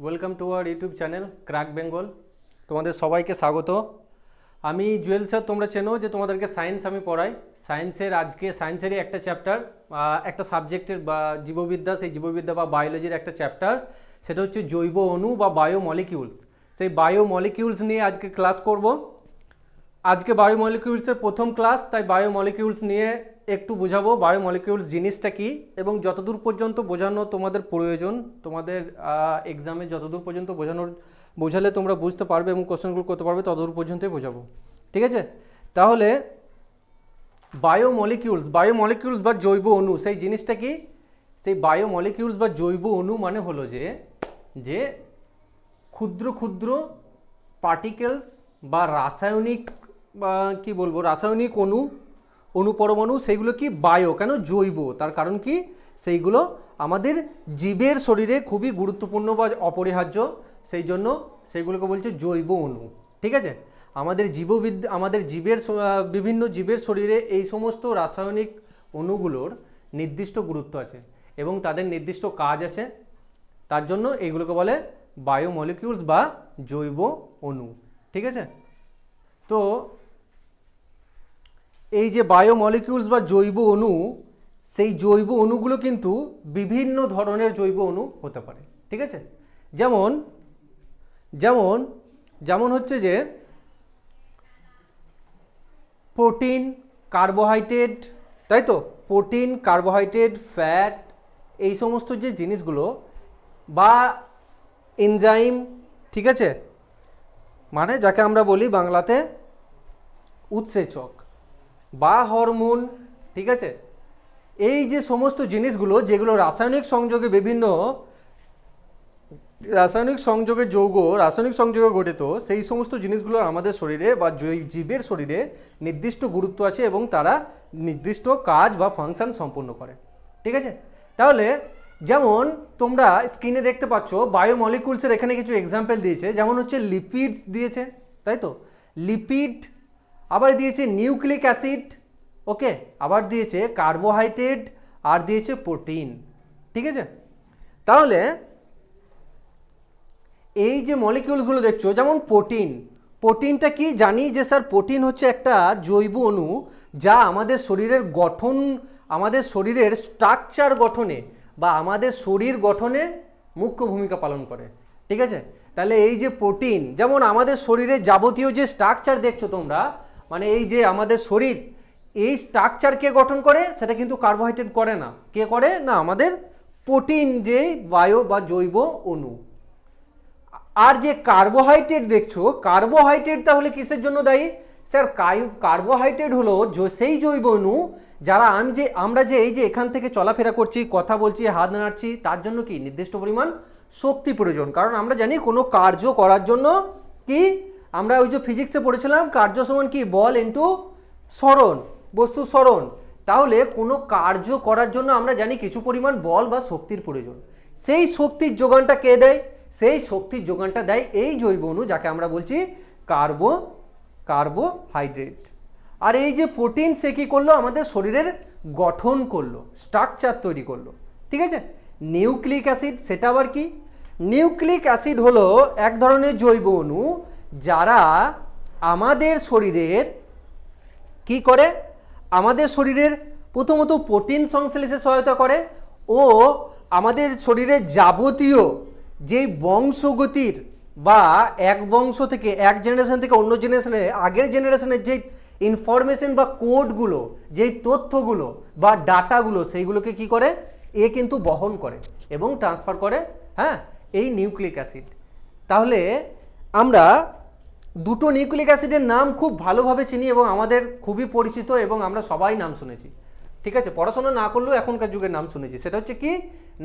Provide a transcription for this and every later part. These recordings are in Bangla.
Welcome to our YouTube channel crack Bengal. তোমাদের সবাইকে স্বাগত। আমি জুয়েল স্যার, তোমরা চেনো যে তোমাদেরকে সায়েন্স আমি পড়াই। আজকে সায়েন্সেরই একটা চ্যাপ্টার, একটা সাবজেক্টের বা জীববিদ্যা, সেই জীববিদ্যা বা বায়োলজির একটা চ্যাপ্টার, সেটা হচ্ছে জৈব অণু বা বায়োমলিকিউলস। সেই বায়োমলিকিউলস নিয়ে আজকে ক্লাস করব। আজকে বায়োমলিকিউলসের প্রথম ক্লাস, তাই বায়োমলিকিউলস নিয়ে একটু বোঝাবো বায়োমলিকিউলস জিনিসটা কি, এবং যতদূর পর্যন্ত বোঝানো তোমাদের প্রয়োজন, তোমাদের এক্সামে যতদূর পর্যন্ত বোঝালে তোমরা বুঝতে পারবে এবং কোশ্চেনগুলো করতে পারবে, ততদূর পর্যন্তই বোঝাবো। ঠিক আছে? তাহলে বায়োমলিকিউলস বা জৈব অণু সেই জিনিসটা কি? সেই বায়োমলিকিউলস বা জৈব অণু মানে হলো যে ক্ষুদ্র ক্ষুদ্র পার্টিকেলস বা রাসায়নিক বা কী বলবো, রাসায়নিক অনুপরমাণু, সেইগুলো কি বায়ো, কেন জৈব? তার কারণ কি, সেইগুলো আমাদের জীবের শরীরে খুবই গুরুত্বপূর্ণ বা অপরিহার্য, সেই জন্য সেইগুলোকে বলছে জৈব অণু। ঠিক আছে? আমাদের জীবের বিভিন্ন জীবের শরীরে এই সমস্ত রাসায়নিক অণুগুলোর নির্দিষ্ট গুরুত্ব আছে এবং তাদের নির্দিষ্ট কাজ আছে, তার জন্য এইগুলোকে বলে বায়োমলিকিউলস বা জৈব অণু। ঠিক আছে? তো এই যে বায়োমলিকিউলস বা জৈব অণু, সেই জৈব অণুগুলো কিন্তু বিভিন্ন ধরনের জৈব অণু হতে পারে। ঠিক আছে? যেমন যেমন যেমন হচ্ছে যে প্রোটিন, কার্বোহাইড্রেট, তাই তো? প্রোটিন, কার্বোহাইড্রেট, ফ্যাট, এই সমস্ত যে জিনিসগুলো, বা এনজাইম, ঠিক আছে, মানে যাকে আমরা বলি বাংলাতে উৎসেচক, বা হরমোন, ঠিক আছে, এই যে সমস্ত জিনিসগুলো যেগুলো রাসায়নিক সংযোগে রাসায়নিক সংযোগে গঠিত, সেই সমস্ত জিনিসগুলো আমাদের শরীরে বা জীবের শরীরে নির্দিষ্ট গুরুত্ব আছে এবং তারা নির্দিষ্ট কাজ বা ফাংশন সম্পূর্ণ করে। ঠিক আছে? তাহলে যেমন তোমরা স্ক্রিনে দেখতে পাচ্ছ বায়োমলিকিউলসের এখানে কিছু এক্সাম্পল দিয়েছে, যেমন হচ্ছে লিপিডস দিয়েছে, তাই তো? লিপিড, আবার দিয়েছে নিউক্লিক অ্যাসিড, ওকে, আবার দিয়েছে কার্বোহাইড্রেট, আর দিয়েছে প্রোটিন। ঠিক আছে? তাহলে এই যে মলিকিউলসগুলো দেখছো, যেমন প্রোটিনটা কি জানি যে স্যার, প্রোটিন হচ্ছে একটা জৈব অণু যা আমাদের শরীরের গঠন, আমাদের শরীরের স্ট্রাকচার গঠনে বা আমাদের শরীর গঠনে মুখ্য ভূমিকা পালন করে। ঠিক আছে? তাহলে এই যে প্রোটিন, যেমন আমাদের শরীরের যাবতীয় যে স্ট্রাকচার দেখছো তোমরা, মানে এই যে আমাদের শরীর, এই স্ট্রাকচার কে গঠন করে? সেটা কিন্তু কার্বোহাইড্রেট করে না। কে করে? না, আমাদের প্রোটিন, যে বায়ো বা জৈব অণু। আর যে কার্বোহাইড্রেট দেখছো, কার্বোহাইড্রেট তাহলে কিসের জন্য দায়ী? স্যার, কার্বোহাইড্রেট হলো সেই জৈব অণু যারা আমরা যে এই যে এখান থেকে চলাফেরা করছি, কথা বলছি, হাত নাড়ছি, তার জন্য কি নির্দিষ্ট পরিমাণ শক্তি প্রয়োজন। কারণ আমরা জানি কোনো কার্য করার জন্য কি, আমরা ওই যে ফিজিক্সে পড়েছিলাম, কার্য সমান কি, বল ইন্টু সরণ, বস্তু সরণ। তাহলে কোনো কার্য করার জন্য আমরা জানি কিছু পরিমাণ বল বা শক্তির প্রয়োজন। সেই শক্তির যোগানটা কে দেয়? সেই শক্তির যোগানটা দেয় এই জৈব অণু, যাকে আমরা বলছি কার্বোহাইড্রেট। আর এই যে প্রোটিন, সে কী করলো? আমাদের শরীরের গঠন করলো, স্ট্রাকচার তৈরি করলো। ঠিক আছে? নিউক্লিক অ্যাসিড, সেটা আবার কি? নিউক্লিক অ্যাসিড হলো এক ধরনের জৈব অণু যারা আমাদের শরীরের কি করে? আমাদের শরীরের প্রথমত প্রোটিন সংশ্লেষে সহায়তা করে ও আমাদের শরীরের যাবতীয় যেই বংশগতির বা এক বংশ থেকে, এক জেনারেশন থেকে অন্য জেনারেশনে, আগের জেনারেশনের যেই ইনফরমেশন বা কোডগুলো, যেই তথ্যগুলো বা ডাটাগুলো, সেইগুলোকে কি করে? এ কিন্তু বহন করে এবং ট্রান্সফার করে, হ্যাঁ, এই নিউক্লিক অ্যাসিড। তাহলে আমরা দুটো নিউক্লিক অ্যাসিডের নাম খুব ভালোভাবে চিনি এবং আমাদের খুবই পরিচিত এবং আমরা সবাই নাম শুনেছি। ঠিক আছে? পড়াশোনা না করলেও এখনকার যুগের নাম শুনেছি। সেটা হচ্ছে কি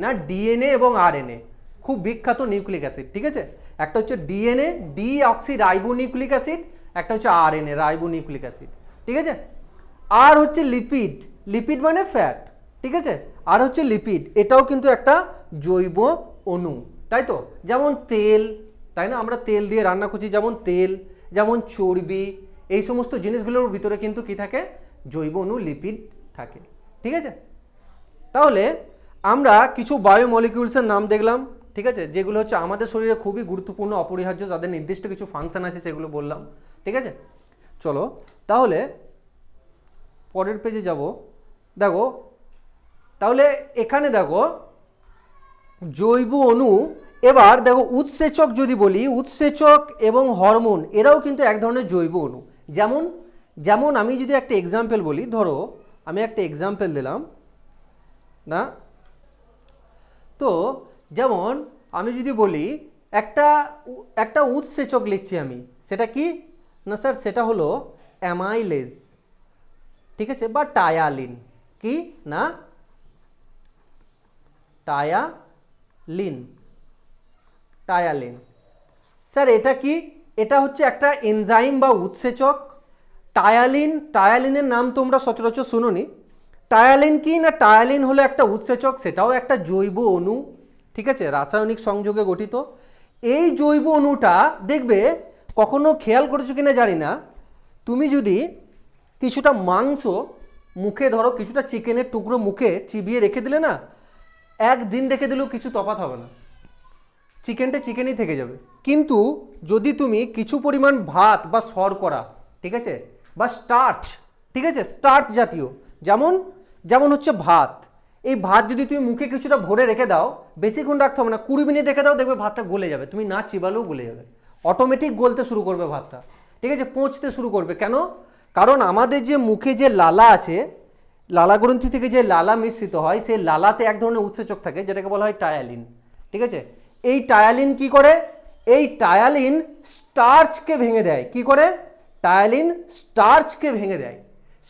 না, ডিএনএ এবং আরএনএ, খুব বিখ্যাত নিউক্লিক অ্যাসিড। ঠিক আছে? একটা হচ্ছে DNA, deoxy ribo nucleic acid, একটা হচ্ছে আরএনএ, রাইবো নিউক্লিক অ্যাসিড। ঠিক আছে? আর হচ্ছে লিপিড মানে ফ্যাট। ঠিক আছে? আর হচ্ছে লিপিড, এটাও কিন্তু একটা জৈব অণু, তাই তো? যেমন তেল, তাই না? আমরা তেল দিয়ে রান্না করছি, যেমন তেল, যেমন চর্বি, এই সমস্ত জিনিসগুলোর ভিতরে কিন্তু কি থাকে? জৈব অণু, লিপিড থাকে। ঠিক আছে, তাহলে আমরা কিছু বায়োমলিকিউলসের নাম দেখলাম, ঠিক আছে, যেগুলো হচ্ছে আমাদের শরীরে খুবই গুরুত্বপূর্ণ, অপরিহার্য, তাদের নির্দিষ্ট কিছু ফাংশন আছে সেগুলো বললাম। ঠিক আছে, চলো তাহলে পরের পেজে যাব। দেখো তাহলে এখানে দেখো জৈব অণু, এবার দেখো উৎসেচক যদি বলি, উৎসেচক এবং হরমোন এরাও কিন্তু এক ধরনের জৈব অণু। যেমন যেমন আমি যদি একটা এক্সাম্পল বলি, ধরো আমি একটা এক্সাম্পল দিলাম না, তো যেমন আমি যদি বলি একটা উৎসেচক লিখছি আমি, সেটা কি না স্যার, সেটা হলো অ্যামাইলেজ, ঠিক আছে, বা টায়ালিন, কি না টায়ালিন। স্যার এটা কি, এটা হচ্ছে একটা এনজাইম বা উৎসেচক। টায়ালিনের নাম তোমরা সচরাচর শুনোনি। টায়ালিন কি না, টায়ালিন হলো একটা উৎসেচক, সেটাও একটা জৈব অণু, ঠিক আছে, রাসায়নিক সংযোগে গঠিত। এই জৈব অণুটা দেখবে, কখনো খেয়াল করেছো কিনা জানি না, তুমি যদি কিছুটা মাংস মুখে ধরো, কিছুটা চিকেনের টুকরো মুখে চিবিয়ে রেখে দিলে না, একদিন রেখে দিলেও কিছু তফাৎ হবে না, চিকেনটা চিকেনই থেকে যাবে। কিন্তু যদি তুমি কিছু পরিমাণ ভাত বা শর্করা, ঠিক আছে, বা স্টার্চ, ঠিক আছে, স্টার্চ জাতীয়, যেমন যেমন হচ্ছে ভাত, এই ভাত যদি তুমি মুখে কিছুটা ভরে রেখে দাও, বেশিক্ষণ রাখতে হবে না, 20 মিনিট রেখে দাও, দেখবে ভাতটা গলে যাবে, তুমি না চিবালেও গলে যাবে, অটোমেটিক গলতে শুরু করবে ভাতটা, ঠিক আছে, পচতে শুরু করবে। কেন? কারণ আমাদের যে মুখে যে লালা আছে, লালা গ্রন্থি থেকে যে লালা মিশ্রিত হয়, সেই লালাতে এক ধরনের উৎসেচক থাকে যেটাকে বলা হয় টায়ালিন, ঠিক আছে। এই টায়ালিন কি করে, এই টায়ালিন স্টার্চকে ভেঙে দেয়। কি করে? টায়ালিন স্টার্চকে ভেঙে দেয়।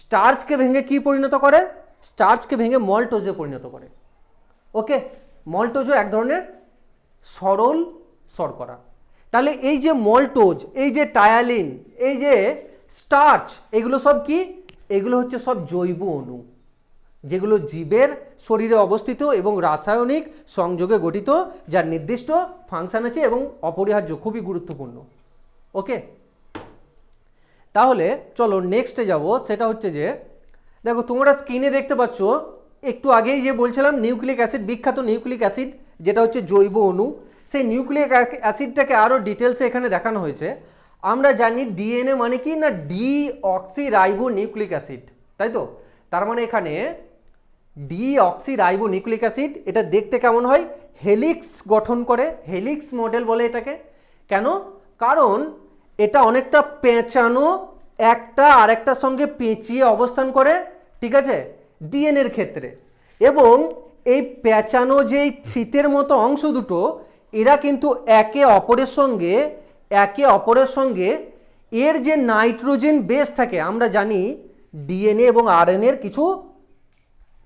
স্টার্চকে ভেঙে কি পরিণত করে? স্টার্চকে ভেঙে মল্টোজে পরিণত করে। ওকে, মল্টোজও এক ধরনের সরল শর্করা। তাহলে এই যে মল্টোজ, এই যে টায়ালিন, এই যে স্টার্চ, এগুলো সব কি? এগুলো হচ্ছে সব জৈব অণু, যেগুলো জীবের শরীরে অবস্থিত এবং রাসায়নিক সংযোগে গঠিত, যার নির্দিষ্ট ফাংশন আছে এবং অপরিহার্য, খুবই গুরুত্বপূর্ণ। ওকে, তাহলে চলো নেক্সটে যাব। সেটা হচ্ছে যে দেখো তোমরা স্ক্রিনে দেখতে পাচ্ছ, একটু আগেই যে বলছিলাম নিউক্লিক অ্যাসিড, বিখ্যাত নিউক্লিক অ্যাসিড যেটা হচ্ছে জৈব অণু, সেই নিউক্লিক অ্যাসিডটাকে আরও ডিটেলসে এখানে দেখানো হয়েছে। আমরা জানি ডিএনএ মানে কি না, ডিঅক্সিরাইবো নিউক্লিক অ্যাসিড, তাই তো? তার মানে এখানে ডিঅক্সিরাইবো নিউক্লিক অ্যাসিড, এটা দেখতে কেমন হয়? হেলিক্স গঠন করে, হেলিক্স মডেল বলে এটাকে। কেন? কারণ এটা অনেকটা পেঁচানো, একটা আরেকটার সঙ্গে পেঁচিয়ে অবস্থান করে, ঠিক আছে, ডিএনএর ক্ষেত্রে। এবং এই পেঁচানো যেই ফিতের মতো অংশ দুটো, এরা কিন্তু একে অপরের সঙ্গে এর যে নাইট্রোজেন বেস থাকে, আমরা জানি ডিএনএ এবং আরএনএর কিছু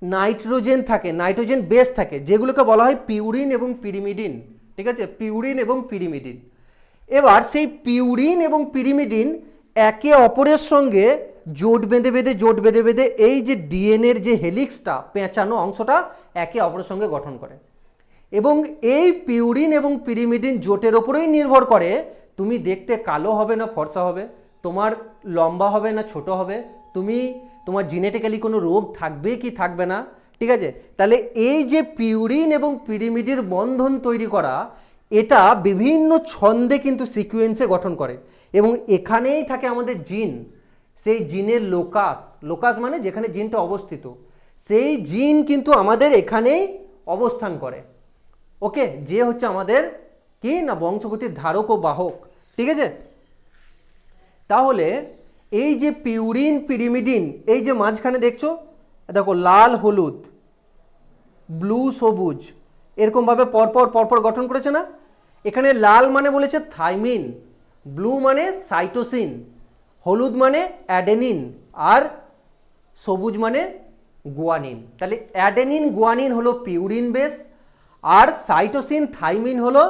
নাইট্রোজেন থাকে, নাইট্রোজেন বেস থাকে, যেগুলোকে বলা হয় পিউরিন এবং পিরিমিডিন, ঠিক আছে, পিউরিন এবং পিরিমিডিন। এবার সেই পিউরিন এবং পিরিমিডিন একে অপরের সঙ্গে জোট বেঁধে বেঁধে এই যে ডিএনএর যে হেলিক্সটা, পেঁচানো অংশটা, একে অপরের সঙ্গে গঠন করে। এবং এই পিউরিন এবং পিরিমিডিন জোটের ওপরেই নির্ভর করে তুমি দেখতে কালো হবে না ফর্সা হবে, তোমার লম্বা হবে না ছোট হবে, তোমার জেনেটিক্যালি কোনো রোগ থাকবে কি থাকবে না, ঠিক আছে। তাহলে এই যে পিউরিন এবং পিরিমিডির বন্ধন তৈরি করা, এটা বিভিন্ন ছন্দে কিন্তু সিকুয়েন্সে গঠন করে। এবং এখানেই থাকে আমাদের জিন, সেই জিনের লোকাস মানে যেখানে জিনটা অবস্থিত, সেই জিন কিন্তু আমাদের এখানেই অবস্থান করে। ওকে, যে হচ্ছে আমাদের কি না বংশগতির ধারক ও বাহক, ঠিক আছে। তাহলে এই যে পিউরিন পিরিমিডিন, এই যে মাঝখানে দেখছো, দেখো লাল হলুদ, ব্লু সবুজ, এরকমভাবে পরপর গঠন করেছে না। এখানে লাল মানে বলেছে থাইমিন, ব্লু মানে সাইটোসিন, হলুদ মানে অ্যাডেনিন, আর সবুজ মানে গুয়ানিন। তাহলে অ্যাডেনিন গুয়ানিন হলো পিউরিন বেস, আর সাইটোসিন থাইমিন হলো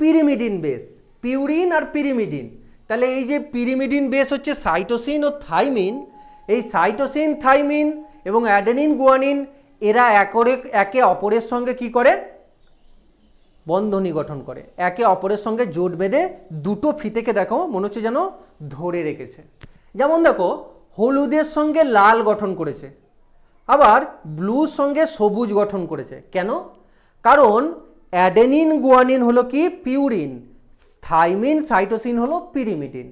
পিরিমিডিন বেস। পিউরিন আর পিরিমিডিন, তাহলে এই যে পিরিমিডিন বেস হচ্ছে সাইটোসিন ও থাইমিন, এই সাইটোসিন থাইমিন এবং অ্যাডেনিন গুয়ানিন এরা একে অপরের সঙ্গে কি করে? বন্ধনী গঠন করে, একে অপরের সঙ্গে জোট বেঁধে দুটো ফিতেকে দেখো মনে হচ্ছে যেন ধরে রেখেছে। যেমন দেখো হলুদের সঙ্গে লাল গঠন করেছে, আবার ব্লুর সঙ্গে সবুজ গঠন করেছে। কেন? কারণ অ্যাডেনিন গুয়ানিন হলো কি পিউরিন, থাইমিন সাইটোসিন হলো পিরিমিডিন।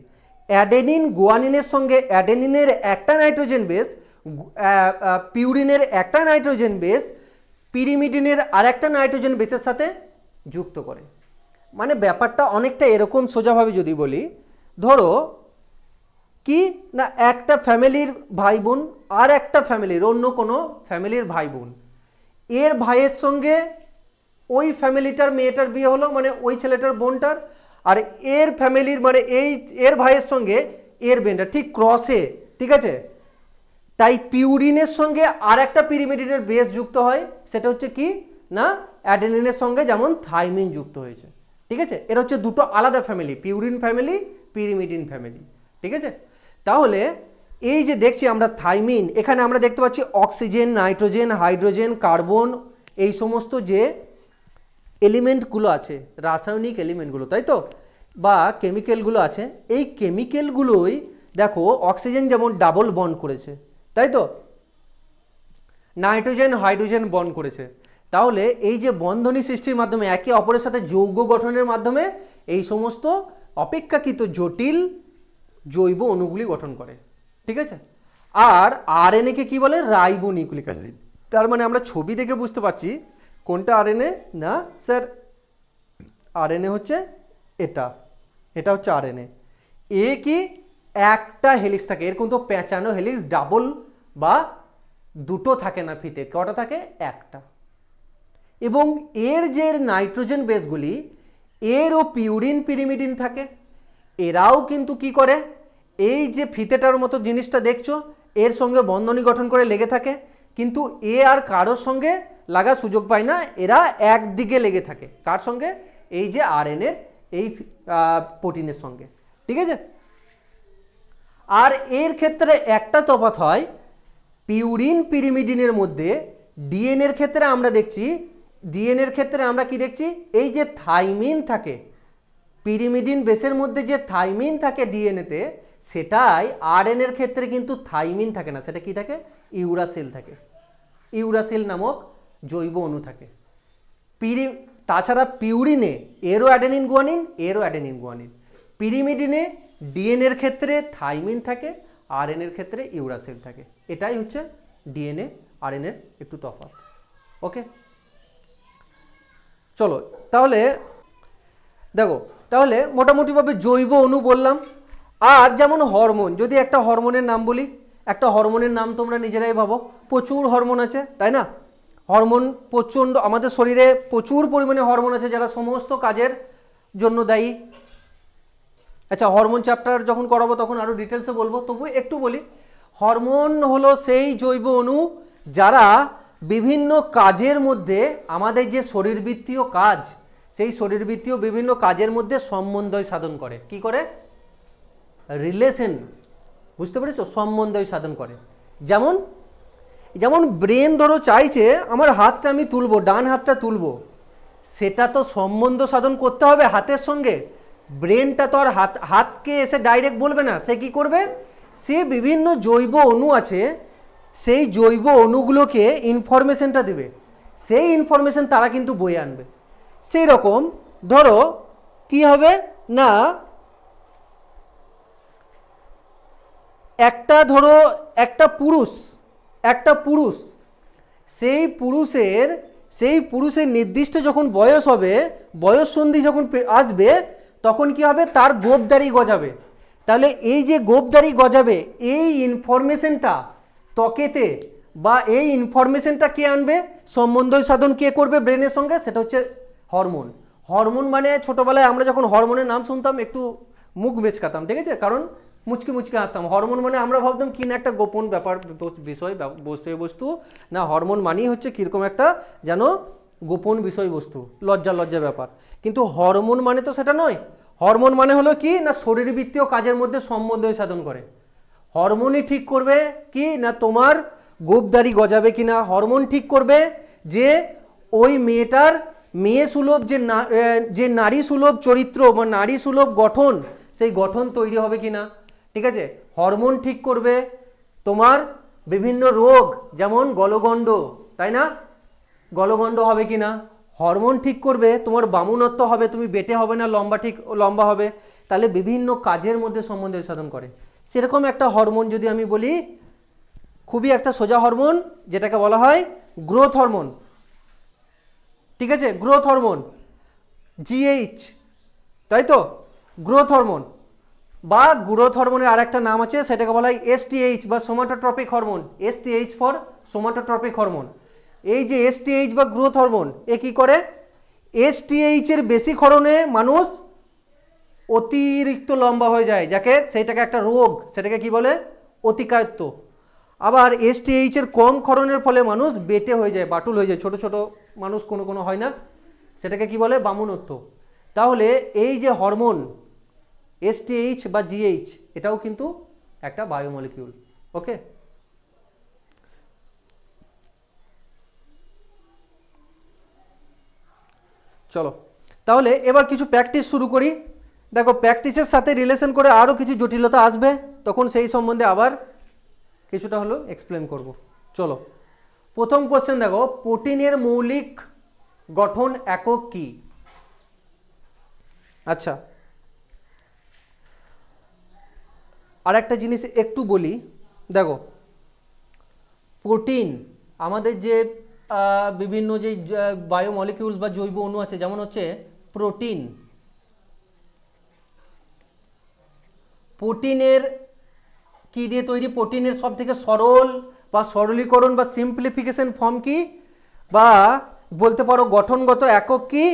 অ্যাডেনিন গুয়ানিনের সঙ্গে অ্যাডেনিনের একটা নাইট্রোজেন বেস, পিউরিনের একটা নাইট্রোজেন বেস পিরিমিডিনের আর একটা নাইট্রোজেন বেসের সাথে যুক্ত করে। মানে ব্যাপারটা অনেকটা এরকম সোজাভাবে যদি বলি, ধরো কি না একটা ফ্যামিলির ভাই বোন আর একটা ফ্যামিলির অন্য কোনো ফ্যামিলির ভাই বোন, এর ভাইয়ের সঙ্গে ওই ফ্যামিলিটার মেয়েটার বিয়ে হলো, মানে ওই ছেলেটার বোনটার, আর এর ফ্যামিলির মানে এর ভাইয়ের সঙ্গে এর বোনটা ঠিক ক্রসে, ঠিক আছে? তাই পিউরিনের সঙ্গে আর একটা পিরিমিডিনের বেস যুক্ত হয়, সেটা হচ্ছে কি না অ্যাডেনিনের সঙ্গে যেমন থাইমিন যুক্ত হয়েছে, ঠিক আছে? এটা হচ্ছে দুটো আলাদা family, purine family, pyrimidine family, ঠিক আছে? তাহলে এই যে দেখছি আমরা থাইমিন, এখানে আমরা দেখতে পাচ্ছি অক্সিজেন, নাইট্রোজেন, হাইড্রোজেন, কার্বন, এই সমস্ত যে এলিমেন্টগুলো আছে, রাসায়নিক এলিমেন্টগুলো, তাই তো, বা কেমিক্যালগুলো আছে, এই কেমিক্যালগুলোই দেখো অক্সিজেন যেমন ডাবল বন্ড করেছে, তাই তো, নাইট্রোজেন হাইড্রোজেন বন্ড করেছে। তাহলে এই যে বন্ধনী সৃষ্টির মাধ্যমে একে অপরের সাথে যৌগ গঠনের মাধ্যমে এই সমস্ত অপেক্ষাকৃত জটিল জৈব অণুগুলি গঠন করে, ঠিক আছে? আর আরএনএ কি বলে? Ribo nucleic acid. তার মানে আমরা ছবি দেখে বুঝতে পারছি কোনটা আরএনএ না স্যার, আরএনএ হচ্ছে এটা, এটা হচ্ছে আরএনএ। এ কি একটা হেলিক্স থাকে, এর কিন্তু পেঁচানো হেলিক্স ডাবল বা দুটো থাকে না ফিতে, কটা থাকে? একটা। এবং এর যে নাইট্রোজেন বেসগুলি, এরও পিউরিন পিরিমিডিন থাকে, এরাও কিন্তু কি করে, এই যে ফিতেটার মতো জিনিসটা দেখছো এর সঙ্গে বন্ধনী গঠন করে লেগে থাকে, কিন্তু এ আর কারোর সঙ্গে লাগার সুযোগ পায় না, এরা একদিকে লেগে থাকে। কার সঙ্গে? এই যে আরএনএর এই প্রোটিনের সঙ্গে, ঠিক আছে? আর এর ক্ষেত্রে একটা তফাৎ হয়, পিউরিন পিরিমিডিনের মধ্যে ডিএনএর ক্ষেত্রে আমরা দেখছি, ডিএনএর ক্ষেত্রে আমরা কি দেখছি, এই যে থাইমিন থাকে, পিরিমিডিন বেসের মধ্যে যে থাইমিন থাকে ডিএনএতে, সেটাই আরএনএর ক্ষেত্রে কিন্তু থাইমিন থাকে না, সেটা কি থাকে? ইউরাসিল থাকে, ইউরাসিল নামক জৈব অণু থাকে। তাছাড়া পিউরিনে এরও অ্যাডেনিন গুয়ানিন, এরও অ্যাডেনিন গুয়ানিন। পিরিমিডিনে ডিএনএর ক্ষেত্রে থাইমিন থাকে, আরএনএর ক্ষেত্রে ইউরাসিল থাকে। এটাই হচ্ছে ডিএনএ আরএনএর একটু তফাৎ। ওকে, চলো তাহলে দেখো, তাহলে মোটামুটিভাবে জৈব অণু বললাম। আর যেমন হরমোন, যদি একটা হরমোনের নাম বলি, একটা হরমোনের নাম তোমরা নিজেরাই ভাবো, প্রচুর হরমোন আছে, তাই না? হরমোন প্রচণ্ড, আমাদের শরীরে প্রচুর পরিমাণে হরমোন আছে যারা সমস্ত কাজের জন্য দায়ী। আচ্ছা, হরমোন চ্যাপ্টার যখন করাবো তখন আরও ডিটেলসে বলবো, তবু একটু বলি। হরমোন হলো সেই জৈব অণু যারা বিভিন্ন কাজের মধ্যে, আমাদের যে শরীরবৃত্তীয় কাজ, সেই শরীরবৃত্তীয় বিভিন্ন কাজের মধ্যে সমন্বয় সাধন করে। কি করে? রিলেশন, বুঝতে পেরেছো? সমন্বয় সাধন করে। যেমন যেমন ব্রেন ধরো চাইছে আমার হাতটা আমি তুলবো, ডান হাতটা তুলবো, সেটা তো সম্বন্ধ সাধন করতে হবে হাতের সঙ্গে। ব্রেনটা তো আর হাতকে এসে ডাইরেক্ট বলবে না, সে কি করবে? সে বিভিন্ন জৈব অণু আছে, সেই জৈব অণুগুলোকে ইনফরমেশনটা দেবে, সেই ইনফরমেশন তারা কিন্তু বয়ে আনবে। সেই রকম ধরো কি হবে না, ধরো একটা পুরুষ, সেই পুরুষের নির্দিষ্ট যখন বয়স হবে, বয়ঃসন্ধি যখন আসবে, তখন কি হবে? তার গোঁফদাড়ি গজাবে। তাহলে এই যে গোঁফদাড়ি গজাবে, এই ইনফরমেশনটা ত্বকেতে, বা এই ইনফরমেশনটা কে আনবে? সমন্বয় সাধন কে করবে ব্রেনের সঙ্গে? সেটা হচ্ছে হরমোন। হরমোন মানে ছোটোবেলায় আমরা যখন হরমোনের নাম শুনতাম একটু মুখ বেচকাতাম, ঠিক আছে? কারণ মুচকি মুচকি আসতাম। হরমোন মানে আমরা ভাবতাম কি না একটা গোপন ব্যাপার, বিষয়, বিষয়বস্তু না। হরমোন মানেই হচ্ছে কীরকম একটা যেন গোপন বিষয়বস্তু, লজ্জা ব্যাপার। কিন্তু হরমোন মানে তো সেটা নয়। হরমোন মানে হলো কি না, শরীরবৃত্তীয় কাজের মধ্যে সমন্বয় সাধন করে। হরমোনই ঠিক করবে কি না তোমার গোঁফদাড়ি গজাবে কিনা, হরমোন ঠিক করবে যে ওই মেয়েটার মেয়ে সুলভ যে নারী সুলভ চরিত্র বা নারী সুলভ গঠন, সেই গঠন তৈরি হবে কিনা, ঠিক আছে? হরমোন ঠিক করবে তোমার বিভিন্ন রোগ যেমন গলগণ্ড, তাই না? গলগণ্ড হবে কি না, হরমোন ঠিক করবে, তোমার বামুনত্ব হবে, তুমি বেটে হবে না লম্বা হবে, তাহলে বিভিন্ন কাজের মধ্যে সম্বন্ধে সাধন করে। সেরকম একটা হরমোন যদি আমি বলি, খুবই একটা সোজা হরমোন যেটাকে বলা হয় গ্রোথ হরমোন, ঠিক আছে? গ্রোথ হরমোন জিএইচ, তাই তো? গ্রোথ হরমোন বা গ্রোথ হরমোনের আরেকটা নাম আছে, সেটাকে বলা হয় এসটিএইচ বা somatotropic hormone. STH for somatotropic hormone. এই যে এসটিএইচ বা গ্রোথ হরমোন, এ কী করে? এসটিএইচের বেশি ক্ষরণে মানুষ অতিরিক্ত লম্বা হয়ে যায়, যাকে সেটাকে একটা রোগ, সেটাকে কি বলে? অতিকায়ত্ব। আবার এসটিএইচের কম ক্ষরণের ফলে মানুষ বেটে হয়ে যায়, বাটুল হয়ে যায়, ছোট ছোট মানুষ কোনো হয় না, সেটাকে কি বলে? বামুনত্ব। তাহলে এই যে হরমোন এসটিএইচ বা জিএইচ, এটাও কিন্তু একটা বায়োমলিকিউল। ওকে, চলো তাহলে এবার কিছু প্র্যাকটিস শুরু করি। দেখো, প্র্যাকটিসের সাথে রিলেশন করে আরও কিছু জটিলতা আসবে, তখন সেই সম্বন্ধে আবার কিছুটা হলো এক্সপ্লেন করব। চলো, প্রথম কোশ্চেন দেখো, প্রোটিনের মৌলিক গঠন একক কি? আচ্ছা, আর একটা জিনিস একটু বলি, দেখো প্রোটিন আমাদের যে বিভিন্ন যে বায়োমলিকিউলস বা জৈব অণু আছে, যেমন হচ্ছে প্রোটিন, প্রোটিনের কি দিয়ে তৈরি? প্রোটিনের সব থেকে সরল বা সরলীকরণ বা সিম্পলিফিকেশন ফর্ম কি, বা বলতে পারো গঠনগত একক কি?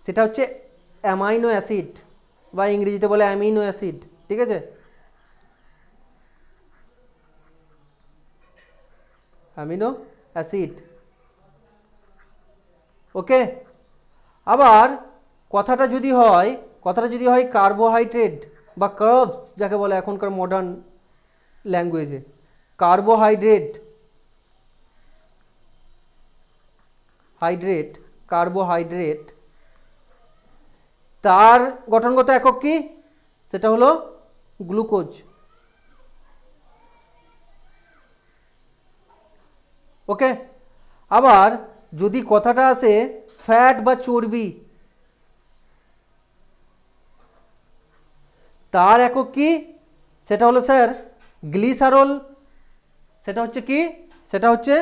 সেটা হচ্ছে অ্যামাইনো অ্যাসিড বা ইংরেজিতে বলে অ্যামিনো অ্যাসিড, ঠিক আছে? Amino acid. ওকে, আবার কথাটা যদি হয় কার্বোহাইড্রেট বা কার্বস, যাকে বলে এখনকার মডার্ন ল্যাঙ্গুয়েজে, কার্বোহাইড্রেট, তার গঠনগত একক কি? সেটা হলো গ্লুকোজ। ওকে, আবার যদি কথাটা আসে ফ্যাট বা চর্বি, তার একক কি? সেটা হলো স্যার গ্লিসারল। সেটা হচ্ছে কি? সেটা হচ্ছে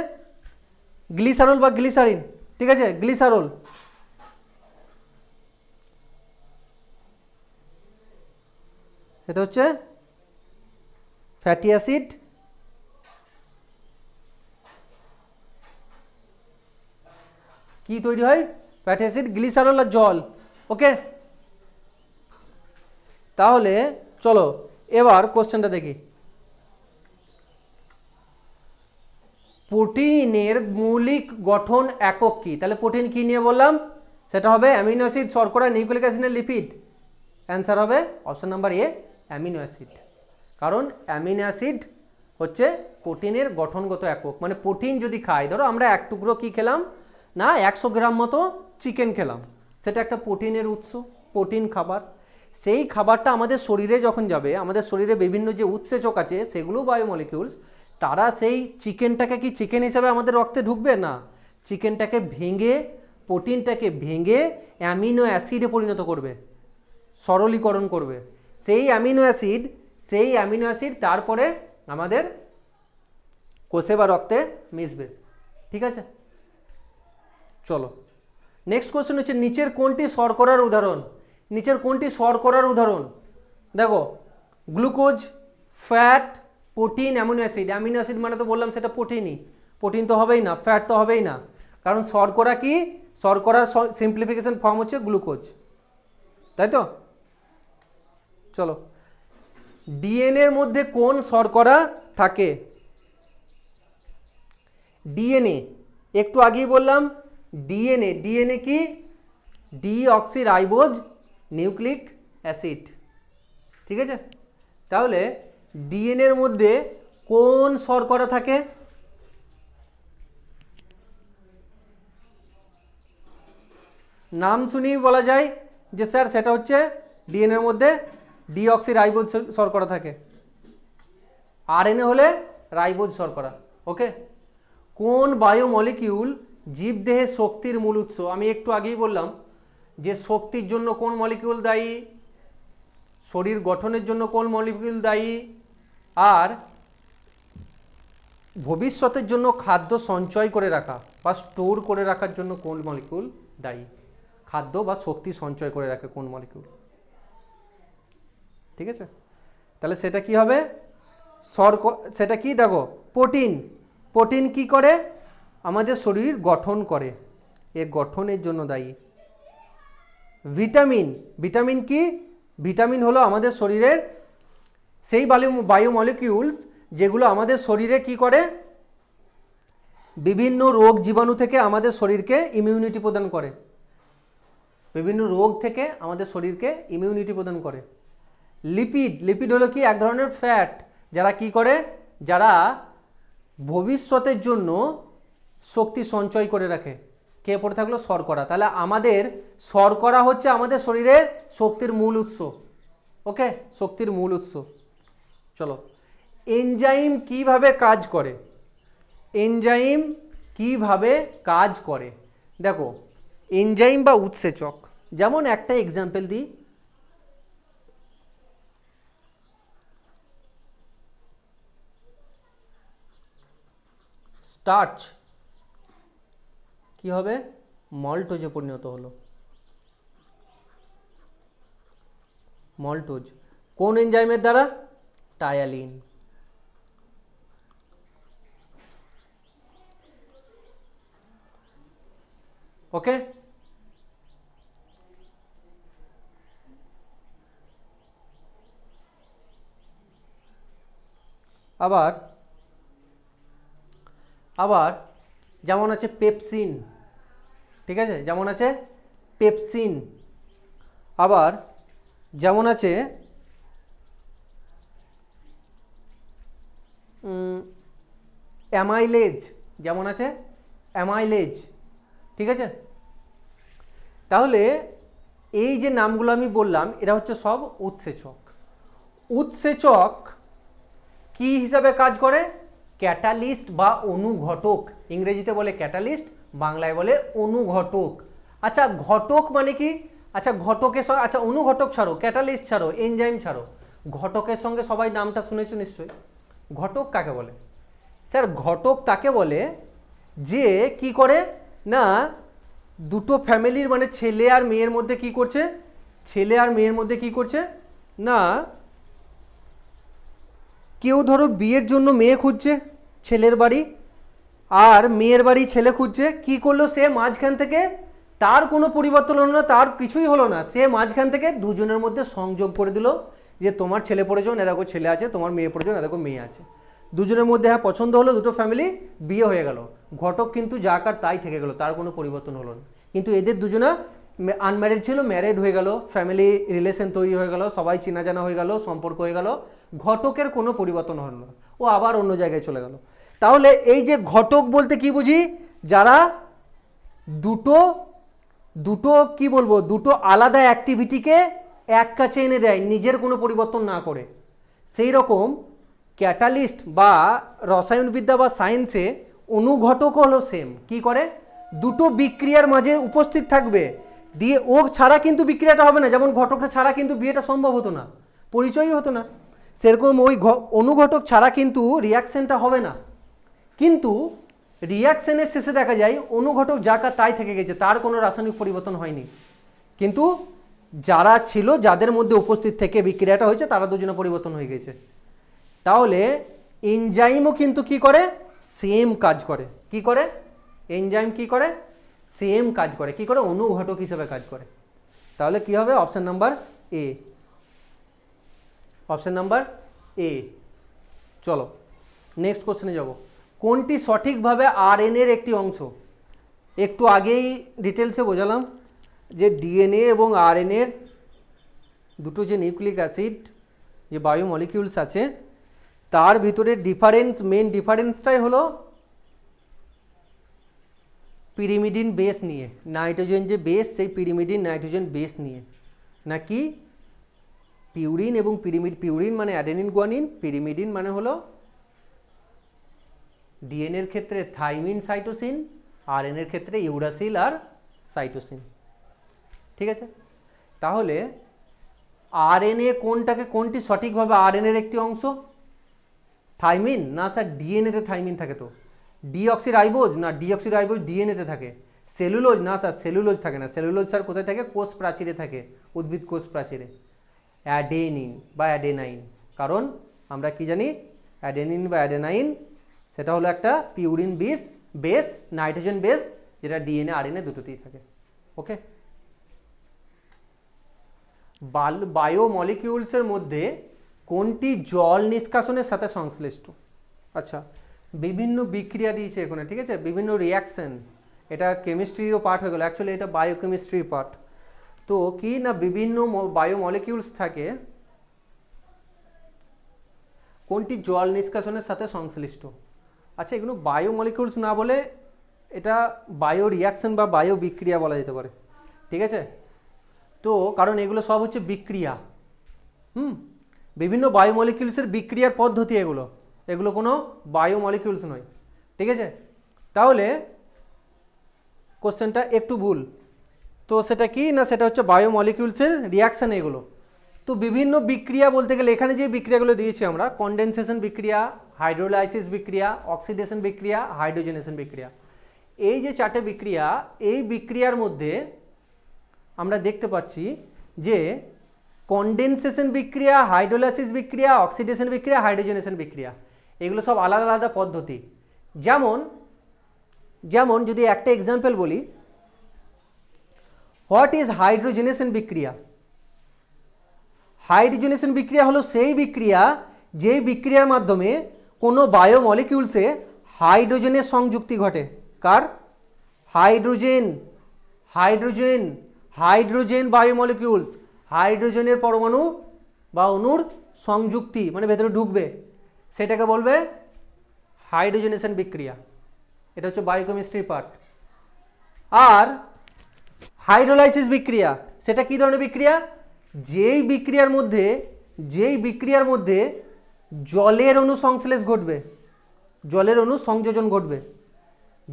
গ্লিসারল বা গ্লিসারিন, ঠিক আছে? গ্লিসারল। সেটা হচ্ছে ফ্যাটি অ্যাসিড, কি তৈরি হয়? ফ্যাটি অ্যাসিড, গ্লিসারল আর জল। ওকে, তাহলে চলো এবার কোশ্চেনটা দেখি। প্রোটিনের মৌলিক গঠন একক কি? তাহলে প্রোটিন কি নিয়ে বললাম? সেটা হবে অ্যামিনো অ্যাসিড, শর্করা, নিউক্লিক অ্যাসিড না লিপিড? অ্যান্সার হবে option number A, amino acid. কারণ অ্যামিনো অ্যাসিড হচ্ছে প্রোটিনের গঠনগত একক। মানে প্রোটিন যদি খাই, ধরো আমরা এক টুকরো কি খেলাম না, 100 গ্রাম মতো চিকেন খেলাম, সেটা একটা প্রোটিনের উৎস, প্রোটিন খাবার। সেই খাবারটা আমাদের শরীরে যখন যাবে, আমাদের শরীরে বিভিন্ন যে উৎসেচক আছে, সেগুলো বায়োমলিকিউলস, তারা সেই চিকেনটাকে কি চিকেন হিসাবে আমাদের রক্তে ঢুকবে না, চিকেনটাকে ভেঙে, প্রোটিনটাকে ভেঙে অ্যামিনো অ্যাসিডে পরিণত করবে, সরলীকরণ করবে। সেই অ্যামিনো অ্যাসিড তারপরে আমাদের কোষে বা রক্তে মিশবে, ঠিক আছে? চলো, নেক্সট কোশ্চেন হচ্ছে নিচের কোনটি শর্করার উদাহরণ? নিচের কোনটি শর্করার উদাহরণ? দেখো, glucose, fat, protein, amino acid. Amino acid মানে তো বললাম সেটা প্রোটিনই, প্রোটিন তো হবেই না, ফ্যাট তো হবেই না, কারণ শর্করা কি? শর্করার সিম্পলিফিকেশন ফর্ম হচ্ছে গ্লুকোজ, তাই তো? চলো, ডিএনএর মধ্যে কোন শর্করা থাকে? ডিএনএ, একটু আগেই বললাম ডিএনএ কি? ডিঅক্সিরাইবোজ নিউক্লিক অ্যাসিড, ঠিক আছে? তাহলে ডিএনএর মধ্যে কোন শর্করা থাকে? নাম শুনেই বলা যায় যে স্যার সেটা হচ্ছে ডিএনএর মধ্যে ডিঅক্সিরাইবোজ শর্করা থাকে। আরএনএ হলে রাইবোজ শর্করা। ওকে, কোন বায়োমলিকিউল জীবদেহে শক্তির মূল উৎস? আমি একটু আগেই বললাম যে শক্তির জন্য কোন মলিকিউল দায়ী, শরীর গঠনের জন্য কোন মলিকিউল দায়ী, আর ভবিষ্যতের জন্য খাদ্য সঞ্চয় করে রাখা বা স্টোর করে রাখার জন্য কোন মলিকিউল দায়ী? খাদ্য বা শক্তি সঞ্চয় করে রাখে কোন মলিকিউল? ঠিক আছে, তাহলে সেটা কি হবে? সেটা কি দেখো, প্রোটিন। প্রোটিন কি করে? আমাদের শরীর গঠন করে, এ গঠনের জন্য দায়ী। ভিটামিন, ভিটামিন কি? ভিটামিন হলো আমাদের শরীরের সেই বায়োমলিকিউলস যেগুলো আমাদের শরীরে কি করে? বিভিন্ন রোগ জীবাণু থেকে আমাদের শরীরকে ইমিউনিটি প্রদান করে, বিভিন্ন রোগ থেকে আমাদের শরীরকে ইমিউনিটি প্রদান করে। লিপিড, লিপিড হলো কি? এক ধরনের ফ্যাট, যারা কি করে? যারা ভবিষ্যতের জন্য শক্তি সঞ্চয় করে রাখে। কে পড়ে থাকলো? শর্করা। তাহলে আমাদের শর্করা হচ্ছে আমাদের শরীরের শক্তির মূল উৎস। ওকে, শক্তির মূল উৎস। চলো, এনজাইম কিভাবে কাজ করে? এনজাইম কিভাবে কাজ করে দেখো, এনজাইম বা উৎসেচক, যেমন একটা এক্সাম্পল দিই, স্টার্চ কি হবে? মল্টোজে পরিণত হলো। মল্টোজ কোন এনজাইমের দ্বারা? টায়ালিন। ওকে, আবার আবার যেমন আছে পেপসিন, ঠিক আছে, যেমন আছে পেপসিন। আবার যেমন আছে অ্যামাইলেজ, যেমন আছে অ্যামাইলেজ। ঠিক আছে, তাহলে এই যে নামগুলো আমি বললাম এরা হচ্ছে সব উৎসেচক। উৎসেচক কি হিসাবে কাজ করে? ক্যাটালিস্ট বা অনুঘটক। ইংরেজিতে বলে ক্যাটালিস্ট, বাংলায় বলে অনুঘটক। আচ্ছা, ঘটক মানে কি? আচ্ছা, ঘটকের সঙ্গে, আচ্ছা অনুঘটক ছাড়ো, ক্যাটালিস্ট ছাড়ো, এনজাইম ছাড়ো, ঘটকের সঙ্গে সবাই নামটা শুনেছো নিশ্চয়ই। ঘটক কাকে বলে? স্যার ঘটক তাকে বলে যে কি করে না, দুটো ফ্যামিলির মানে ছেলে আর মেয়ের মধ্যে কি করছে? ছেলে আর মেয়ের মধ্যে কি করছে না, কেউ ধরো বিয়ের জন্য মেয়ে খুঁজছে ছেলের বাড়ি, আর মেয়ের বাড়ি ছেলে খুঁজছে। কি করলো সে? মাঝখান থেকে তার কোনো পরিবর্তন হলো না, তার কিছুই হলো না, সে মাঝখান থেকে দুজনের মধ্যে সংযোগ করে দিল যে তোমার ছেলে পড়েছো না, দেখো ছেলে আছে, তোমার মেয়ে পড়েছো না, দেখো মেয়ে আছে। দুজনের মধ্যে হ্যাঁ পছন্দ হলো, দুটো ফ্যামিলি, বিয়ে হয়ে গেল। ঘটক কিন্তু যা কার তাই থেকে গেল, তার কোনো পরিবর্তন হলো না। কিন্তু এদের দুজনা আনম্যারিড ছিল, ম্যারিড হয়ে গেল, ফ্যামিলি রিলেশন তৈরি হয়ে গেল, সবাই চেনা জানা হয়ে গেল, সম্পর্ক হয়ে গেল, ঘটকের কোনো পরিবর্তন হলো না, ও আবার অন্য জায়গায় চলে গেল। তাহলে এই যে ঘটক বলতে কি বুঝি? যারা দুটো দুটো কি বলবো, দুটো আলাদা অ্যাক্টিভিটিকে এক কাছে এনে দেয় নিজের কোনো পরিবর্তন না করে। সেই রকম ক্যাটালিস্ট বা রসায়নবিদ্যা বা সায়েন্সে অনুঘটক হলো সেম। কি করে? দুটো বিক্রিয়ার মাঝে উপস্থিত থাকবে, দিয়ে ও ছাড়া কিন্তু বিক্রিয়াটা হবে না। যেমন ঘটকটা ছাড়া কিন্তু বিয়েটা সম্ভব হতো না, পরিচয়ই হতো না, সেরকম ওই অনুঘটক ছাড়া কিন্তু রিয়াকশানটা হবে না। কিন্তু রিয়াকশানের শেষে দেখা যায় অনুঘটক যা কা তাই থেকে গেছে, তার কোনো রাসায়নিক পরিবর্তন হয়নি, কিন্তু যারা ছিল, যাদের মধ্যে উপস্থিত থেকে বিক্রিয়াটা হয়েছে, তারা দুজনে পরিবর্তন হয়ে গেছে। তাহলে এনজাইমও কিন্তু কি করে? সেম কাজ করে। কি করে? এনজাইম কি করে? সেম কাজ করে। কি করে? অনুঘটক হিসেবে কাজ করে। তাহলে কি হবে? Option number A. Option number A. চলো নেক্সট কোশ্চেনে যাব। কোনটি সঠিকভাবে আরএনএর একটি অংশ? একটু আগেই ডিটেলসে বোঝালাম যে ডিএনএ এবং আরএনএর দুটো যে নিউক্লিক অ্যাসিড যে বায়োমলিকিউলস আছে, তার ভিতরে ডিফারেন্স, মেন ডিফারেন্সটাই হলো পিরিমিডিন বেস নিয়ে, নাইট্রোজেন যে বেস, সেই পিরিমিডিন নাইট্রোজেন বেস নিয়ে, নাকি পিউরিন এবং পিউরিন মানে অ্যাডেনিন গুয়ানিন, পিরিমিডিন মানে হলো ডিএনএ এর ক্ষেত্রে থাইমিন সাইটোসিন, আরএনএ এর ক্ষেত্রে ইউরাসিল আর সাইটোসিন। ঠিক আছে, তাহলে আরএনএ কোনটি সঠিকভাবে আরএনএ এর একটি অংশ? থাইমিন না স্যার, ডিএনএতে থাইমিন থাকে তো। ডিঅক্সিরাইবোজ না, ডিঅক্সিরাইবোজ ডিএনএতে থাকে। সেলুলোজ না স্যার, সেলুলোজ থাকে না। সেলুলোজ স্যার কোথায় থাকে? কোষ প্রাচীরে থাকে, উদ্ভিদ কোষ প্রাচীরে। অ্যাডেনিন বা অ্যাডেনাইন, কারণ আমরা কি জানি অ্যাডেনিন বা অ্যাডেনাইন সেটা হলো একটা পিউরিন বেস, নাইট্রোজেন বেস, যেটা ডিএনএ আরএনএ দুটোতেই থাকে। ওকে, বায়োমলিকিউলসের মধ্যে কোনটি জল নিষ্কাশনের সাথে সংশ্লিষ্ট? আচ্ছা, বিভিন্ন বিক্রিয়া দিয়েছে এখানে, ঠিক আছে, বিভিন্ন রিয়াকশন। এটা কেমিস্ট্রিরও পার্ট হয়ে গেল, অ্যাকচুয়ালি এটা বায়োকেমিস্ট্রির পার্ট। তো কি না, বিভিন্ন বায়োমলিকিউলস থাকে কোনটি জল নিষ্কাশনের সাথে সংশ্লিষ্ট। আচ্ছা, এগুলো বায়োমলিকিউলস না বলে এটা বায়ো রিয়াকশন বা বায়ো বিক্রিয়া বলা যেতে পারে। ঠিক আছে, তো কারণ এগুলো সব হচ্ছে বিক্রিয়া। বিভিন্ন বায়োমলিকিউলসের বিক্রিয়ার পদ্ধতি এগুলো কোনো বায়োমলিকিউলস নয়। ঠিক আছে, তাহলে কোশ্চেনটা একটু ভুল। তো সেটা কি না, সেটা হচ্ছে বায়োমলিকিউলসের রিয়াকশান এগুলো। তো বিভিন্ন বিক্রিয়া বলতে গেলে এখানে যে বিক্রিয়াগুলো দিয়েছি আমরা, কনডেনসেশন বিক্রিয়া, হাইড্রোলাইসিস বিক্রিয়া, অক্সিডেশন বিক্রিয়া, হাইড্রোজেনেশন বিক্রিয়া, এই যে চারটে বিক্রিয়া, এই বিক্রিয়ার মধ্যে আমরা দেখতে পাচ্ছি যে কনডেনসেশন বিক্রিয়া, হাইড্রোলাইসিস বিক্রিয়া, অক্সিডেশন বিক্রিয়া, হাইড্রোজেনেশন বিক্রিয়া, এগুলো সব আলাদা আলাদা পদ্ধতি। যেমন যদি একটা এক্সাম্পল বলি, হোয়াট ইজ হাইড্রোজেনেশন বিক্রিয়া? হাইড্রোজেনেশন বিক্রিয়া হলো সেই বিক্রিয়া যেই বিক্রিয়ার মাধ্যমে কোনো বায়োমলিকিউলসে হাইড্রোজেনের সংযুক্তি ঘটে। কার? হাইড্রোজেন। হাইড্রোজেন হাইড্রোজেন বায়োমলিকিউলস, হাইড্রোজেনের পরমাণু বা অণুর সংযুক্তি, মানে ভেতরে ঢুকবে, সেটাকে বলবে হাইড্রোজেনেশন বিক্রিয়া। এটা হচ্ছে বায়োকেমিস্ট্রি পার্ট। আর হাইড্রোলাইসিস বিক্রিয়া, সেটা কী ধরনের বিক্রিয়া? যেই বিক্রিয়ার মধ্যে জলের অণু সংশ্লেষ ঘটবে, জলের অণু সংযোজন ঘটবে,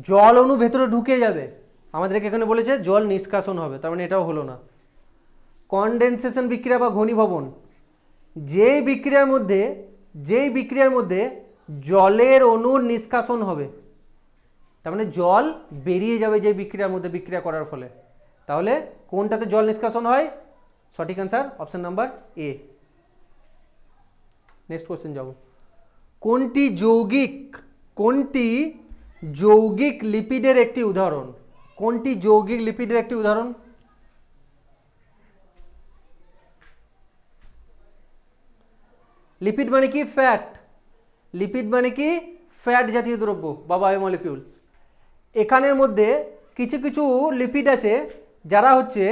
জল অণু ভেতরে ঢুকে যাবে। আমাদেরকে এখানে বলেছে জল নিষ্কাশন হবে, তার মানে এটাও হলো না। কনডেনসেশন বিক্রিয়া বা ঘনীভবন, যেই বিক্রিয়ার মধ্যে জলের অণুর নিষ্কাশন হবে, তার মানে জল বেরিয়ে যাবে যে বিক্রিয়ার মধ্যে বিক্রিয়া করার ফলে। তাহলে কোনটাতে জল নিষ্কাশন হয়? সঠিক answer option number A. Next question যাব। কোনটি যৌগিক লিপিডের একটি উদাহরণ? কোনটি যৌগিক লিপিডের একটি উদাহরণ? লিপিড মানে কি? ফ্যাট। লিপিড মানে কি? ফ্যাট জাতীয় দ্রব্য বা বায়োমলিকিউলস। এখানের মধ্যে কিছু কিছু লিপিড আছে যারা হচ্ছে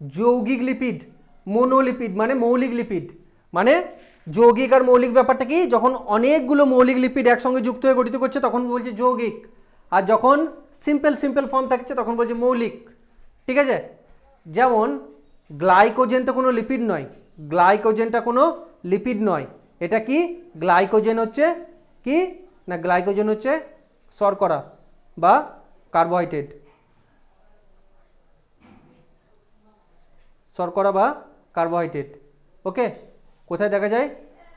যৌগিক লিপিড, মোনোলিপিড মানে মৌলিক লিপিড। মানে যৌগিক আর মৌলিক ব্যাপারটা কি, যখন অনেকগুলো মৌলিক লিপিড একসঙ্গে যুক্ত হয়ে গঠিত করছে তখন বলছে যৌগিক, আর যখন সিম্পল ফর্ম থাকছে তখন বলছে মৌলিক। ঠিক আছে, যেমন গ্লাইকোজেন তো কোনো লিপিড নয়, গ্লাইকোজেনটা কোনো লিপিড নয়। এটা কি? গ্লাইকোজেন হচ্ছে কি না, গ্লাইকোজেন হচ্ছে শর্করা বা কার্বোহাইড্রেট, শর্করা বা কার্বোহাইড্রেট। ওকে, কোথায় দেখা যায়?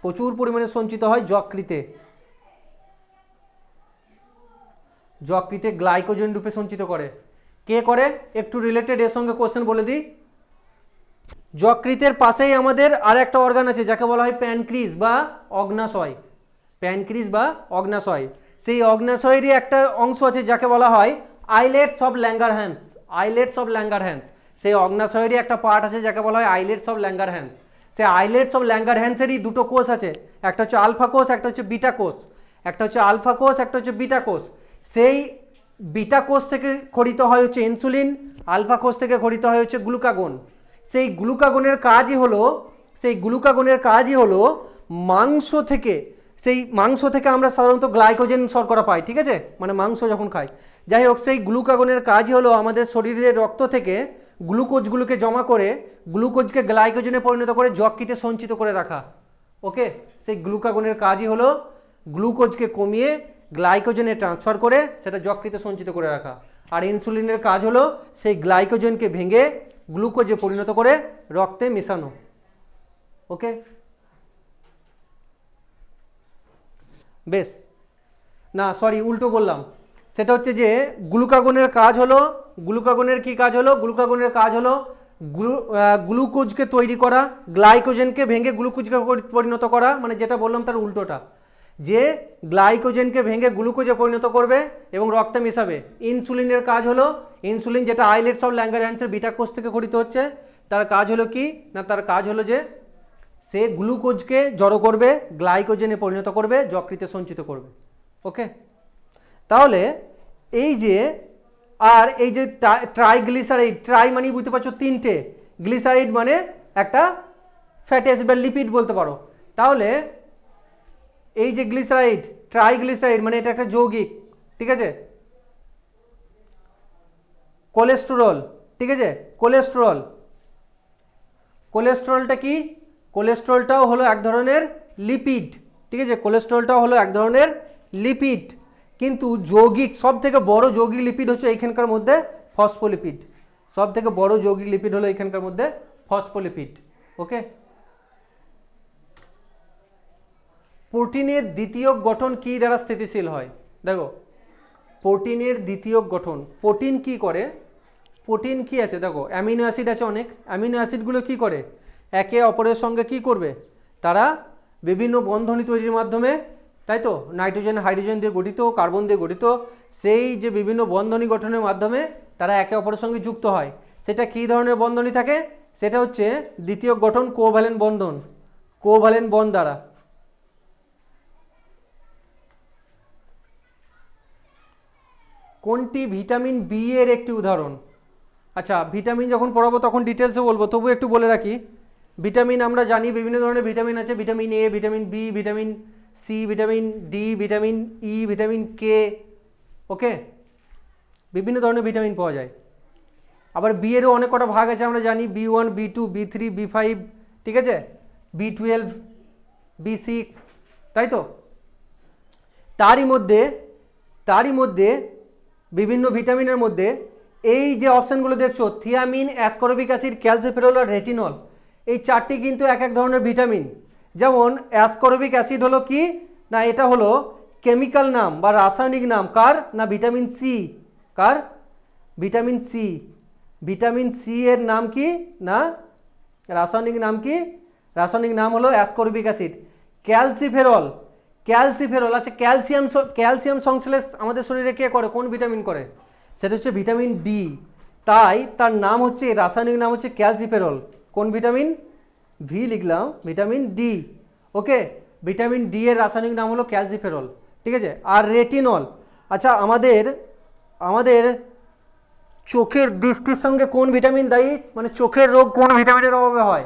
প্রচুর পরিমাণে সঞ্চিত হয় যকৃতে। যকৃতে গ্লাইকোজেন রূপে সঞ্চিত করে। কে করে? একটু রিলেটেড এর সঙ্গে কোশ্চেন বলে দিই। যকৃতের পাশেই আমাদের আর একটা অর্গান আছে যাকে বলা হয় প্যানক্রিজ বা অগ্নাশয়। প্যানক্রিজ বা অগ্নাশয়, সেই অগ্নাশয়েরই একটা অংশ আছে যাকে বলা হয় islets of Langerhans. Islets of Langerhans, সেই অগ্নাশয়েরই একটা পার্ট আছে যাকে বলা হয় আইলেটস অফ ল্যাঙ্গারহ্যান্স। সেই আইলেটস অফ ল্যাঙ্গারহ্যান্সেরই দুটো কোষ আছে, একটা হচ্ছে আলফা কোষ, একটা হচ্ছে বিটা কোষ। একটা হচ্ছে আলফা কোষ, একটা হচ্ছে বিটা কোষ। সেই বিটা কোষ থেকে খরিত হয় হচ্ছে ইনসুলিন, আলফা কোষ থেকে খরিত হয় হচ্ছে গ্লুকাগন। সেই গ্লুকাগনের কাজই হলো মাংস থেকে আমরা সাধারণত গ্লাইকোজেন শর্করা পাই। ঠিক আছে, মানে মাংস যখন খাই। যাই হোক, সেই গ্লুকাগনের কাজই হলো আমাদের শরীরের রক্ত থেকে গ্লুকোজগুলোকে জমা করে গ্লুকোজকে গ্লাইকোজেনে পরিণত করে যকৃতে সঞ্চিত করে রাখা। ওকে, সেই গ্লুকাগনের কাজই হলো গ্লুকোজকে কমিয়ে গ্লাইকোজেনে ট্রান্সফার করে সেটা যকৃতে সঞ্চিত করে রাখা। আর ইনসুলিনের কাজ হলো সেই গ্লাইকোজেনকে ভেঙে গ্লুকোজে পরিণত করে রক্তে মেশানো। ওকে, বেশ, না সরি উল্টো বললাম। সেটা হচ্ছে যে গ্লুকাগনের কাজ হলো, গ্লুকাগনের কি কাজ হলো, গ্লুকাগনের কাজ হলো গ্লুকোজকে তৈরি করা, গ্লাইকোজেনকে ভেঙে গ্লুকোজকে পরিণত করা, মানে যেটা বললাম তার উল্টোটা, যে গ্লাইকোজেনকে ভেঙে গ্লুকোজে পরিণত করবে এবং রক্তে মেশাবে। ইনসুলিনের কাজ হলো, ইনসুলিন যেটা আইলেটস অফ ল্যাঙ্গারহ্যান্সের বিটা কোষ থেকে গঠিত হচ্ছে, তার কাজ হলো কি না, তার কাজ হলো যে সে গ্লুকোজকে জড়ো করবে, গ্লাইকোজেনে পরিণত করবে, যকৃতে সঞ্চিত করবে। ওকে, তাহলে এই যে আর এই যে ট্রাইগ্লিসারাইড, ট্রাই মানে বুঝতে পারছো তিনটে, গ্লিসারাইড মানে একটা ফ্যাটি অ্যাসিড বা লিপিড বলতে পারো। তাহলে এই যে গ্লিসারাইড, ট্রাইগ্লিসারাইড মানে এটা একটা যৌগিক, ঠিক আছে, কোলেস্টেরল, ঠিক আছে, কোলেস্টেরল, কোলেস্টেরলটা কি, কোলেস্টেরলটাও হলো এক ধরনের লিপিড, ঠিক আছে, কোলেস্টেরলটাও হলো এক ধরনের লিপিড, কিন্তু যৌগিক সব থেকে বড় যৌগিক লিপিড হচ্ছে এইখানকার মধ্যে ফসফোলিপিড, সব থেকে বড় যৌগিক লিপিড হলো এখানকার মধ্যে ফসফোলিপিড। ওকে, প্রোটিনের দ্বিতীয়ক গঠন কি দ্বারা স্থিতিশীল হয়? দেখো প্রোটিনের দ্বিতীয়ক গঠন, প্রোটিন কি করে, প্রোটিন কি আছে, দেখো অ্যামিনো অ্যাসিড আছে অনেক, অ্যামিনো অ্যাসিডগুলো কি করে, একে অপরের সঙ্গে কি করবে, তারা বিভিন্ন বন্ধনী তৈরির মাধ্যমে, তাই তো, নাইট্রোজেন হাইড্রোজেন দিয়ে গঠিত, কার্বন দিয়ে গঠিত, সেই যে বিভিন্ন বন্ধনী গঠনের মাধ্যমে তারা একে অপরের সঙ্গে যুক্ত হয়। সেটা কী ধরনের বন্ধনী থাকে, সেটা হচ্ছে দ্বিতীয় গঠন কোভ্যালেন্ট বন্ধন, কোভ্যালেন্ট বন্ড দ্বারা। কোনটি ভিটামিন বি এর একটি উদাহরণ? আচ্ছা, ভিটামিন যখন পড়াবো তখন ডিটেলসে বলবো, তবু একটু বলে রাখি। ভিটামিন আমরা জানি বিভিন্ন ধরনের ভিটামিন আছে, vitamin A, vitamin B, vitamin C, vitamin D, vitamin E, vitamin K. Okay, বিভিন্ন ধরনের ভিটামিন পাওয়া যায়। আবার বি এরও অনেক কটা ভাগ আছে আমরা জানি, B1, B2, B3, B5, ঠিক আছে, B12, B6, তাই তো। তারই মধ্যে বিভিন্ন ভিটামিনের মধ্যে এই যে অপশানগুলো দেখছো, থিয়ামিন, অ্যাসকর্বিক অ্যাসিড, ক্যালসিফেরল আর রেটিনল, এই চারটি কিন্তু এক এক ধরনের ভিটামিন। যেমন অ্যাসকর্বিক অ্যাসিড হলো কি না, এটা হলো কেমিক্যাল নাম বা রাসায়নিক নাম কার না, ভিটামিন সি। কার? Vitamin C. ভিটামিন সি এর নাম কি না, রাসায়নিক নাম কি, রাসায়নিক নাম হলো অ্যাসকর্বিক অ্যাসিড। ক্যালসিফেরল, ক্যালসিফেরল আছে, ক্যালসিয়াম সংশ্লেষ আমাদের শরীরে কে করে, কোন ভিটামিন করে, সেটা হচ্ছে ভিটামিন ডি। তাই তার নাম হচ্ছে, রাসায়নিক নাম হচ্ছে ক্যালসিফেরল। কোন ভিটামিন? ভি লিখলাম, ভিটামিন ডি। ওকে, ভিটামিন ডি এর রাসায়নিক নাম হলো ক্যালসিফেরল, ঠিক আছে। আর রেটিনল, আচ্ছা আমাদের চোখের দৃষ্টির সঙ্গে কোন ভিটামিন দায়ী, মানে চোখের রোগ কোন ভিটামিনের অভাবে হয়,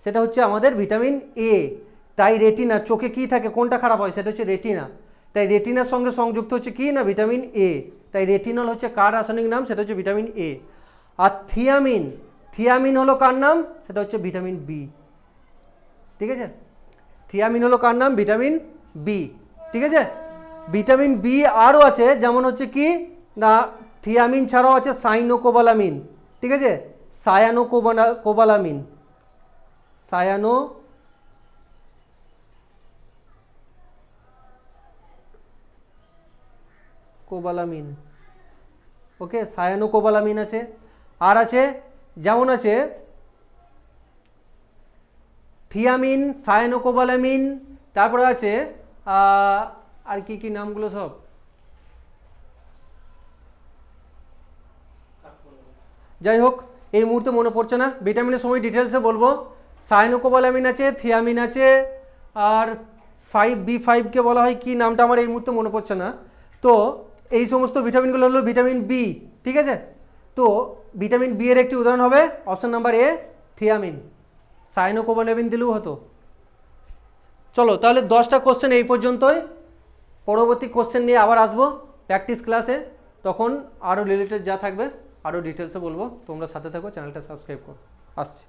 সেটা হচ্ছে আমাদের ভিটামিন এ। তাই রেটিনা, চোখে কি থাকে, কোনটা খারাপ হয়, সেটা হচ্ছে রেটিনা। তাই রেটিনার সঙ্গে সংযুক্ত হচ্ছে কি না, ভিটামিন এ। তাই রেটিনল হচ্ছে কার রাসায়নিক নাম, সেটা হচ্ছে ভিটামিন এ। আর থিয়ামিন, থিয়ামিন হলো কার নাম, সেটা হচ্ছে ভিটামিন বি, ঠিক আছে। থিয়ামিন হলো কার নাম, ভিটামিন বি, ঠিক আছে। ভিটামিন বি আরও আছে, যেমন হচ্ছে কি না, থিয়ামিন ছাড়াও আছে সাইনোকোবালামিন, ঠিক আছে, সায়ানোকোবালামিন, সায়ানোকোবালামিন, ওকে, সায়ানোকোবালামিন আছে। আর আছে, যেমন আছে থিয়ামিন, সায়ানোকোবালামিন, তারপরে আছে আর কি কি নামগুলো সব, যাই হোক এই মুহূর্তে মনে পড়ছে না, ভিটামিনের সময় ডিটেলসে বলবো। সায়ানোকোবালামিন আছে, থিয়ামিন আছে, আর 5B5কে বলা হয় কি নামটা আমার এই মুহূর্তে মনে পড়ছে না। তো এই সমস্ত ভিটামিনগুলো হলো ভিটামিন বি, ঠিক আছে। তো ভিটামিন বি এর একটি উদাহরণ হবে option number A, thiamine. Cyanocobalamin দিলেও হতো। চলো তাহলে 10টা কোশ্চেন এই পর্যন্তই, পরবর্তী কোশ্চেন নিয়ে আবার আসবো প্র্যাকটিস ক্লাসে, তখন আরও রিলেটেড যা থাকবে আরও ডিটেলসে বলবো। তোমরা সাথে থাকো, চ্যানেলটা সাবস্ক্রাইব করো, আসছি।